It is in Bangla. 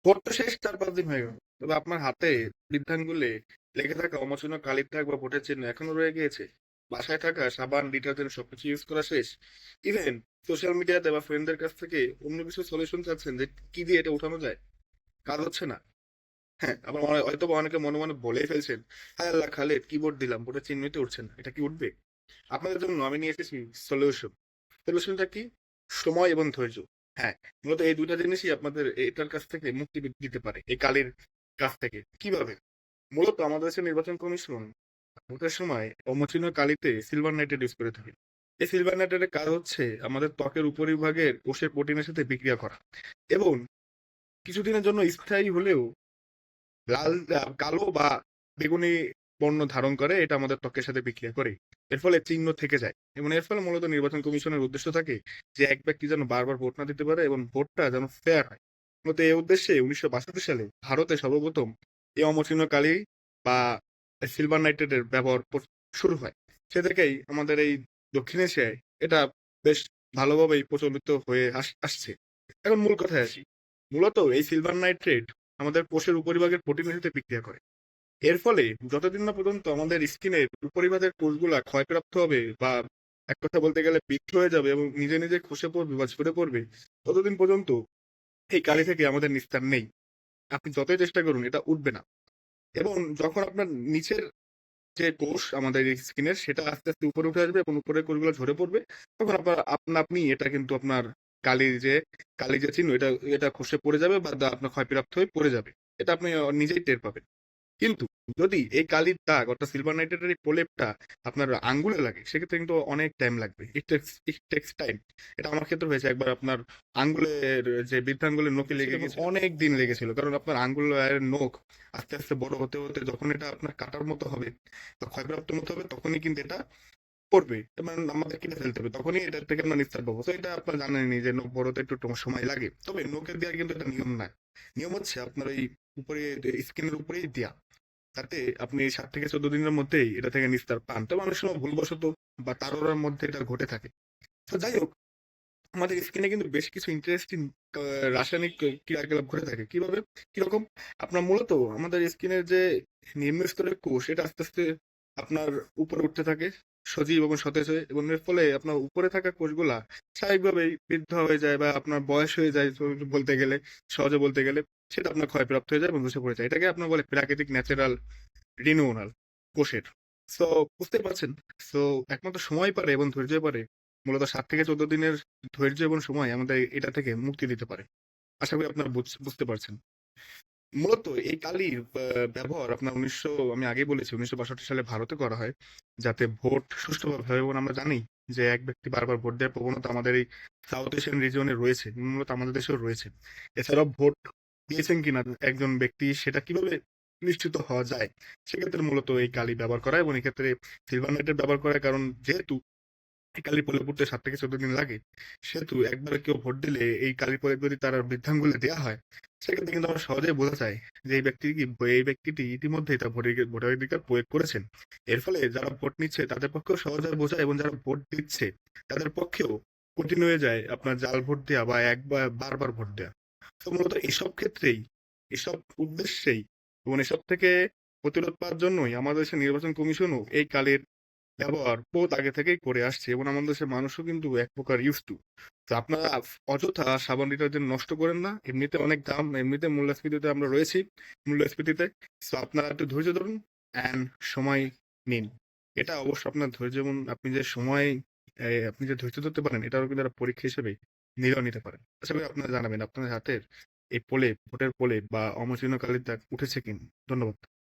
ভোট তো শেষ ৪-৫ দিন হয়ে গেল। তবে আপনার হাতে বৃদ্ধাঙ্গুলে লেগে থাকা অমোচনো কালির দাগ বা ভোটের চিহ্ন এখনো রয়ে গিয়েছে। বাসায় থাকা সাবান, ডিটারজেন্ট সবকিছু ইউজ করা শেষ। ইভেন সোশ্যাল মিডিয়াতে বা ফ্রেন্ডদের কাছ থেকে অন্য কিছু সলিউশন চাচ্ছেন যে কি দিয়ে এটা উঠানো যায়। কাজ হচ্ছে না। হ্যাঁ, আবার হয়তো বা অনেকে মনে মনে বলেই ফেলছেন, হায় আল্লাহ খালেদ কিবোর্ড দিলাম, ভোটের চিহ্নই তো উঠছে না, এটা কি উঠবে? আপনাদের জন্য আমি নিয়ে এসেছি সলিউশন। সলিউশনটা কি? সময় এবং ধৈর্য। হ্যাঁ, মূলত এই দুইটা জিনিসই আপনাদের এটার কাছ থেকে মুক্তি দিতে পারে, এই কালির কাছ থেকে। কিভাবে? মূলত আমাদের দেশের নির্বাচন কমিশন ভোটের সময় অমসৃণ কালিতে সিলভার নাইট্রেট ইউজ করে থাকে। এই সিলভার নাইট্রেটের কাজ হচ্ছে আমাদের ত্বকের উপরিভাগের কোষের প্রোটিনের সাথে বিক্রিয়া করা এবং কিছুদিনের জন্য স্থায়ী হলেও লাল কালো বা বেগুনি বর্ণ ধারণ করে, এটা আমাদের ত্বকের সাথে বিক্রিয়া করে। এর ফলে চিহ্ন থেকে যায় এবং এর ফলে মূলত নির্বাচন কমিশনের উদ্দেশ্য থাকে যে এক ব্যক্তি যেন বারবার ভোট না দিতে পারে এবং ভোটটা যেন ফেয়ার হয়। মূলত এই উদ্দেশ্যে ১৯৬২ সালে ভারতে সর্বপ্রথম এই অমসৃণ কালি বা সিলভার নাইট্রেটের ব্যবহার শুরু হয়। সে থেকেই আমাদের এই দক্ষিণ এশিয়ায় এটা বেশ ভালোভাবেই প্রচলিত হয়ে আসছে। এখন মূল কথায় আসি। মূলত এই সিলভার নাইট্রেট আমাদের কোষের উপরিভাগের প্রোটিনের সাথে বিক্রিয়া করে। এর ফলে যতদিন না পর্যন্ত আমাদের স্কিনের উপরিভাগের কোষগুলা ক্ষয়প্রাপ্ত হবে বা এক কথা বলতে গেলে বৃদ্ধ হয়ে যাবে এবং নিজে নিজে খসে পড়বে বা ঝরে পড়বে, ততদিন পর্যন্ত এই কালি থেকে আমাদের নিস্তার নেই। আপনি যতই চেষ্টা করুন এটা উঠবে না। এবং যখন আপনার নিচের যে কোষ আমাদের স্কিনের সেটা আস্তে আস্তে উপরে উঠে আসবে এবং উপরের কোষগুলো ঝরে পড়বে, তখন আপনার আপনা আপনি এটা কিন্তু আপনার কালির যে কালি যে চিহ্ন এটা এটা খসে পড়ে যাবে বা আপনার ক্ষয়প্রাপ্ত হয়ে পড়ে যাবে। এটা আপনি নিজেই টের পাবেন। কিন্তু যদি এই কালির দাগ অর্থাৎ সিলভার নাইট্রেটের এই প্রলেপটা আপনার আঙ্গুলে লাগে, সেক্ষেত্রে কিন্তু অনেক টাইম লাগবে। It takes time. এটা আমার ক্ষেত্রে হয়েছে একবার। আপনার আঙ্গুলের যে বৃদ্ধাঙ্গুলের নখে লেগে গেছিল, অনেক দিন লেগেছিল। কারণ আপনার আঙ্গুলের নখ আস্তে আস্তে বড় হতে হতে যখন এটা আপনার কাটার মতো হবে বা ক্ষয়প্রাপ্ত মতো হবে, তখনই কিন্তু এটা পড়বে এবং আমাদের কেটে ফেলতে হবে। তখনই এটা থেকে আমরা নিস্তার পাবো। তো এটা আপনার জানেনই যে নখ বড় হতে একটু সময় লাগে। তবে নখের দেওয়ার কিন্তু এটা নিয়ম না। নিয়ম হচ্ছে আপনার এই উপরে স্কিনের উপরেই দেয়া, তাতে আপনি ৭ থেকে ১৪ দিনের মধ্যেই এটা থেকে নিস্তার পান। তবে অনেক সময় ভুলবশত বা তাড়াহুড়োর মধ্যে এটা ঘটে থাকে। তো যাই হোক, আমাদের স্কিনে কিন্তু বেশ কিছু ইন্টারেস্টিং রাসায়নিক ক্রিয়াকলাপ ঘটে থাকে। কিভাবে? কিরকম? আপনার মূলত আমাদের স্কিনের যে নিম্ন স্তরের কোষ এটা আস্তে আস্তে আপনার উপরে উঠতে থাকে সজীব এবং সতেজ হয়ে, এবং এর ফলে আপনার উপরে থাকা কোষগুলা স্বাভাবিকভাবেই বৃদ্ধ হয়ে যায় বা আপনার বয়স হয়ে যায়, বলতে গেলে, সহজে বলতে গেলে সেটা আপনার ক্ষয়প্রাপ্ত হয়ে যায় এবং ধসে পড়ে যায়। এটাকে আপনার বলে প্রাকৃতিক ন্যাচারাল রিনিউনাল কোষের। সো বুঝতে পারছেন। সো একমাত্র সময় পারে এবং ধৈর্য পারে, মূলত ৭ থেকে ১৪ দিনের ধৈর্য এবং সময় আমাদের এটা থেকে মুক্তি দিতে পারে। আশা করি আপনারা বুঝতে পারছেন। মূলত এই কালির ব্যবহার আপনার আমি আগেই বলেছি ১৯৬২ সালে ভারতে করা হয়, যাতে ভোট সুষ্ঠুভাবে হয়। এবং আমরা জানি যে এক ব্যক্তি বারবার ভোট দেওয়ার প্রবণতা আমাদের এই সাউথ এশিয়ান রিজিয়নে রয়েছে, মূলত আমাদের দেশেও রয়েছে। এছাড়াও ভোট দিয়েছেন কিনা একজন ব্যক্তি সেটা কিভাবে নিশ্চিত হওয়া যায়, সেক্ষেত্রে মূলত এই কালি ব্যবহার করা এবং এক্ষেত্রে সিলভার নেটের ব্যবহার করার কারণ, যেহেতু এই কালির প্রলেপ উঠতে ৭ থেকে ১৪ দিন লাগে, সেহেতু একবার কেউ ভোট দিলে এই কালির প্রলেপ যদি তার বৃদ্ধাঙ্গুলে দেওয়া হয়, সেক্ষেত্রে কিন্তু আমরা সহজেই বোঝা যায় যে এই ব্যক্তিটি ইতিমধ্যেই তার ভোটাধিকার প্রয়োগ করেছেন। এর ফলে যারা ভোট নিচ্ছে তাদের পক্ষেও সহজ হয় বোঝা এবং যারা ভোট দিচ্ছে তাদের পক্ষেও কঠিন হয়ে যায় আপনার জাল ভোট দেওয়া বা একবার বারবার ভোট দেওয়া। তো মূলত এসব ক্ষেত্রেই, এসব উদ্দেশ্যেই এবং এসব থেকে প্রতিরোধ পাওয়ার জন্যই আমাদের দেশের নির্বাচন কমিশনও এই কালির ব্যবহার বহুত আগে থেকেই করে আসছে এবং আমাদের দেশের মানুষও কিন্তু এক প্রকার ইউজ টু। তো আপনারা অযথা সাবান ডিটারজেন্ট নষ্ট করেন না। এমনিতে অনেক দাম, এমনিতে মূল্যস্ফীতিতে আমরা রয়েছি, মূল্যস্ফীতিতে। সো আপনারা একটু ধৈর্য ধরুন অ্যান্ড সময় নিন। এটা অবশ্য আপনার ধৈর্য এবং আপনি যে ধৈর্য ধরতে পারেন, এটারও কিন্তু একটা পরীক্ষা হিসেবে নিলেও নিতে পারেন। আশা করি আপনারা জানাবেন আপনাদের হাতের এই ভোটের প্রলেপ বা অমসৃণ কালির দাগ উঠেছে কিনা। ধন্যবাদ।